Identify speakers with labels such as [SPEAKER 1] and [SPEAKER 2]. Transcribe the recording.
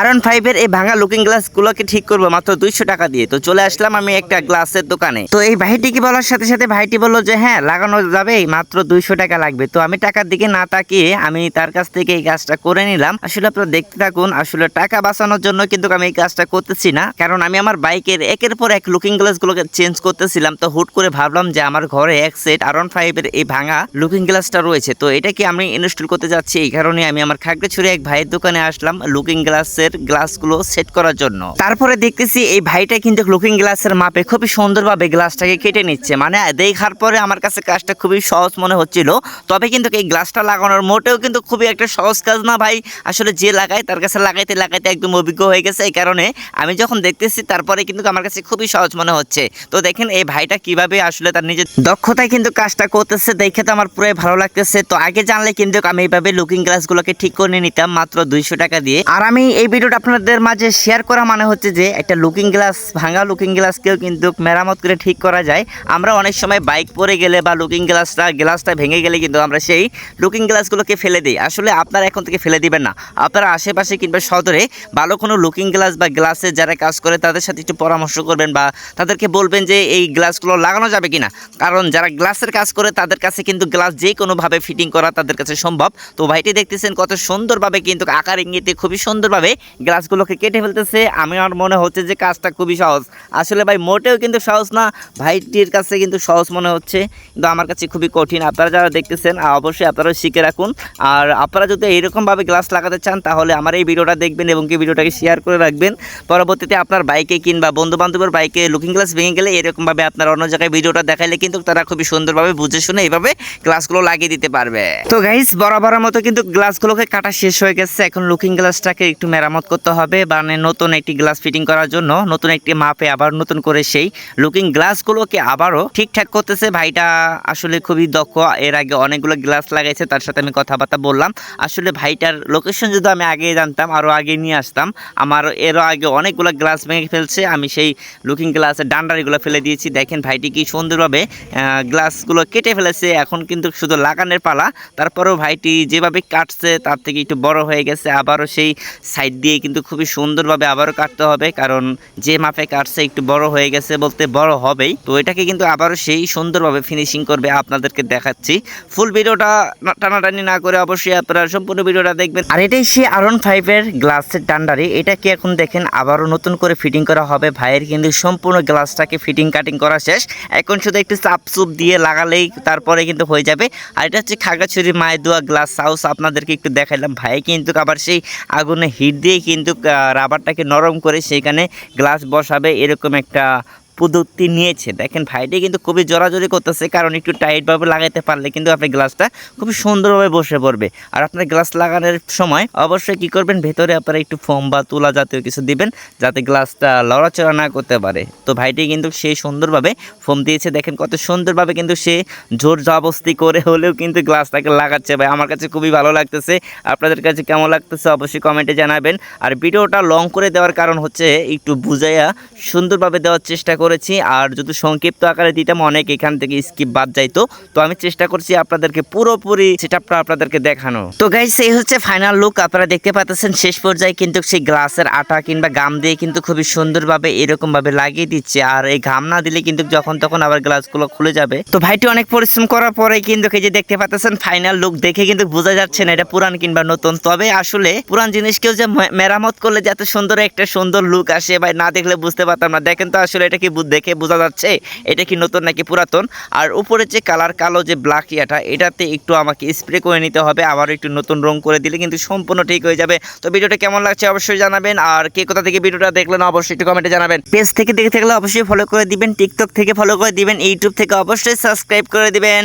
[SPEAKER 1] R15 এর এই ভাঙা লুকিং গ্লাস গুলোকে ঠিক করবো মাত্র 200 টাকা দিয়ে। তো চলে আসলাম আমি একটা গ্লাসের দোকানে। তো এই ভাইটিকে বলার সাথে সাথে ভাইটি বললো যে হ্যাঁ লাগানো যাবে, মাত্র 200 টাকা লাগবে। তো আমি টাকার দিকে না তাকিয়ে আমি তার কাছ থেকে এই কাজটা করে নিলাম। আসলে আপনারা দেখতে থাকুন, আসলে টাকা বাঁচানোর জন্য কিন্তু আমি এই কাজটা করতেছি না, কারণ আমি আমার বাইকের একের পর এক লুকিং গ্লাস গুলোকে চেঞ্জ করতেছিলাম। তো হুট করে ভাবলাম যে আমার ঘরে এক সেট R15 এর এই ভাঙা লুকিং গ্লাসটা রয়েছে, তো এটাকে আমি ইনস্টল করতে যাচ্ছি। এই কারণে আমি আমার খাগড়াছড়ি এক ভাইয়ের দোকানে আসলাম লুকিং গ্লাসের গ্লাসগুলো সেট করার জন্য। তারপরে দেখতেছি এই ভাইটা কিন্তু লুকিং গ্লাসের মাপে খুবই সুন্দরভাবে গ্লাসটাকে কেটে নিচ্ছে। মানে দেখার পরে আমার কাছে কাজটা খুবই সহজ মনে হচ্ছিল, তবে কিন্তু এই গ্লাসটা লাগানোর মোটেও কিন্তু খুবই একটা সহজ কাজ না ভাই। আসলে যে লাগায় তার কাছে লাগাইতে লাগাইতে একদম অভিজ্ঞ হয়ে গেছে। এই কারণে আমি যখন দেখতেছি তারপরে কিন্তু আমার কাছে খুবই সহজ মনে হচ্ছে। তো দেখেন এই ভাইটা কিভাবে আসলে তার নিজের দক্ষতায় কিন্তু কাজটা করতেছে, দেখে তো আমার পুরোই ভালো লাগতেছে। তো আগে জানলে কিন্তু আমি এইভাবে লুকিং গ্লাসগুলোকে ঠিক করে নিতাম মাত্র 200 টাকা দিয়ে। আর আমি এই ভিডিওটা আপনাদের মাঝে শেয়ার করা মানে হচ্ছে যে একটা লুকিং গ্লাস, ভাঙা লুকিং গ্লাসকেও কিন্তু মেরামত করে ঠিক করা যায়। আমরা অনেক সময় বাইক পরে গেলে বা লুকিং গ্লাসটা ভেঙে গেলে কিন্তু আমরা সেই লুকিং গ্লাসগুলোকে ফেলে দিই। আসলে আপনারা এখন থেকে ফেলে দিবেন না, আপনারা আশেপাশে কিংবা সদরে ভালো কোনো লুকিং গ্লাস বা গ্লাসের যারা কাজ করে তাদের সাথে একটু পরামর্শ করবেন বা তাদেরকে বলবেন যে এই গ্লাসগুলো লাগানো যাবে কিনা। কারণ যারা গ্লাসের কাজ করে তাদের কাছে কিন্তু গ্লাস যে কোনোভাবে ফিটিং করা তাদের কাছে সম্ভব। তো ভাইটি দেখতেছেন কত সুন্দরভাবে কিন্তু আকার ইঙ্গিতে খুবই সুন্দরভাবে গ্লাসগুলোকে কেটে ফেলতেছে। আমার মনে হচ্ছে যে কাজটা খুবই সহজ। আসলে ভাই মোটেও কিন্তু সহজ না, ভাইটির কাছে কিন্তু সহজ মনে হচ্ছে, কিন্তু আমার কাছে খুবই কঠিন। আপনারা যারা দেখতেছেন অবশ্যই আপনারাও শিখে রাখুন। আর আপনারা যদি এইরকমভাবে গ্লাস লাগাতে চান তাহলে আমার এই ভিডিওটা দেখবেন এবং কি ভিডিওটাকে শেয়ার করে রাখবেন। পরবর্তীতে আপনার বাইকে কিংবা বন্ধু বান্ধবের বাইকে লুকিং গ্লাস ভেঙে গেলে এরকমভাবে আপনার অন্য জায়গায় ভিডিওটা দেখাইলে কিন্তু তারা খুবই সুন্দরভাবে বুঝে শুনে এইভাবে গ্লাসগুলো লাগিয়ে দিতে পারবে। তো গাইস বরাবরের মতো কিন্তু গ্লাসগুলোকে কাটা শেষ হয়ে গেছে। এখন লুকিং গ্লাসটাকে একটু মেরামত করতে হবে, মানে নতুন একটি গ্লাস ফিটিং করার জন্য নতুন একটি মাপে আবার নতুন করে সেই লুকিং গ্লাসগুলোকে আবারও ঠিকঠাক করতেছে ভাইটা। আসলে খুবই দক্ষ, এর আগে অনেকগুলো গ্লাস লাগাইছে, তার সাথে আমি কথাবার্তা বললাম। আসলে ভাইটার লোকেশন যদি আমি আগে জানতাম আরও আগে নিয়ে আসতাম। আমার এরও আগে অনেকগুলো গ্লাস ভেঙে ফেলছে, আমি সেই লুকিং গ্লাসের ডান্ডারিগুলো ফেলে দিয়েছি। দেখেন ভাইটি কি সুন্দরভাবে গ্লাসগুলো কেটে ফেলেছে, এখন কিন্তু শুধু লাগানোর পালা। তারপরেও ভাইটি যেভাবে কাটছে তার থেকে একটু বড় হয়ে গেছে, আবারও সেই সাইড দিয়ে কিন্তু খুবই সুন্দরভাবে আবারও কাটতে হবে, কারণ যে মাপে কাটছে একটু বড় হয়ে গেছে, বলতে বড় হবেই। তো এটাকে কিন্তু আবারও সেই সুন্দরভাবে ফিনিশিং করবে, আপনাদেরকে দেখাচ্ছি। ফুল ভিডিওটা টানাটানি না করে অবশ্যই আপনারা সম্পূর্ণ ভিডিওটা দেখবেন। আর এটাই সেই R15 এর গ্লাসের ডান্ডারি, এটাকে এখন দেখেন আবারও নতুন করে ফিটিং করা হবে। ভাইয়ের কিন্তু সম্পূর্ণ গ্লাসটাকে ফিটিং কাটিং করা শেষ, এখন শুধু একটু চাপচুপ দিয়ে লাগালেই তারপরে কিন্তু হয়ে যাবে। আর এটা হচ্ছে খাগড়াছড়ি মায়ের দোয়া গ্লাস হাউস, আপনাদেরকে একটু দেখাইলাম। ভাই কিন্তু আবার সেই আগুনে হিট দিয়ে কিন্তু রাবারটাকে নরম করে সেখানে গ্লাস বসাবে, এরকম একটা পদ্ধতি নিয়েছে। দেখেন ভাইটি কিন্তু খুবই জোরাজোরি করতেছে, কারণ একটু টাইটভাবে লাগাইতে পারলে কিন্তু আপনার গ্লাসটা খুবই সুন্দরভাবে বসে পড়বে। আর আপনার গ্লাস লাগানোর সময় অবশ্যই কি করবেন, ভেতরে আপনারা একটু ফোম বা তুলা জাতীয় কিছু দিবেন যাতে গ্লাসটা লড়াচড়া না করতে পারে। তো ভাইটি কিন্তু সে সুন্দরভাবে ফোম দিয়েছে, দেখেন কত সুন্দরভাবে কিন্তু সে জোর জবস্তি করে হলেও কিন্তু গ্লাসটাকে লাগাচ্ছে। ভাই আমার কাছে খুবই ভালো লাগতেছে, আপনাদের কাছে কেমন লাগতেছে অবশ্যই কমেন্টে জানাবেন। আর ভিডিওটা লং করে দেওয়ার কারণ হচ্ছে একটু বুঝাইয়া সুন্দরভাবে দেওয়ার চেষ্টা করেছি। আর যদি সংক্ষিপ্ত আকারে দিতাম অনেক এখান থেকে স্কিপ বাদ যাইতো, তো আমি চেষ্টা করছি আপনাদেরকে পুরোপুরি সেটআপটা আপনাদেরকে দেখানো। তো গাইস এই হচ্ছে ফাইনাল লুক, আপনারা দেখতে পাচ্ছেন শেষ পর্যায়ে কিন্তু সেই গ্লাসের আটা কিংবা গাম দিয়ে কিন্তু খুবই সুন্দরভাবে এরকম ভাবে লাগিয়ে দিচ্ছে। আর এই গাম না দিলে কিন্তু যখন তখন আবার গ্লাসগুলো খুলে যাবে। তো ভাইটি অনেক পরিশ্রম করার পরে কিন্তু এই যে দেখতে পাচ্ছেন ফাইনাল লুক দেখে কিন্তু বোঝা যাচ্ছে না এটা পুরান কিংবা নতুন। তবে আসলে পুরান জিনিসকেও যে মেরামত করলে যাতে সুন্দর একটা সুন্দর লুক আসে, ভাই না দেখলে বুঝতে পারতাম না। দেখেন তো আসলে এটা কি দেখে বোঝা যাচ্ছে এটা কি নতুন নাকি পুরাতন। আর উপরে যে কালার কালো যে ব্ল্যাক ইয়াটা, এটাতে একটু আমাকে স্প্রে করে নিতে হবে, আবার একটু নতুন রং করে দিলে কিন্তু সম্পূর্ণ ঠিক হয়ে যাবে। তো ভিডিওটা কেমন লাগছে অবশ্যই জানাবেন। আর কে কোথা থেকে ভিডিওটা দেখলেন অবশ্যই একটু কমেন্টে জানাবেন। পেজ থেকে দেখে থাকলে অবশ্যই ফলো করে দিবেন, টিকটক থেকে ফলো করে দিবেন, ইউটিউব থেকে অবশ্যই সাবস্ক্রাইব করে দিবেন।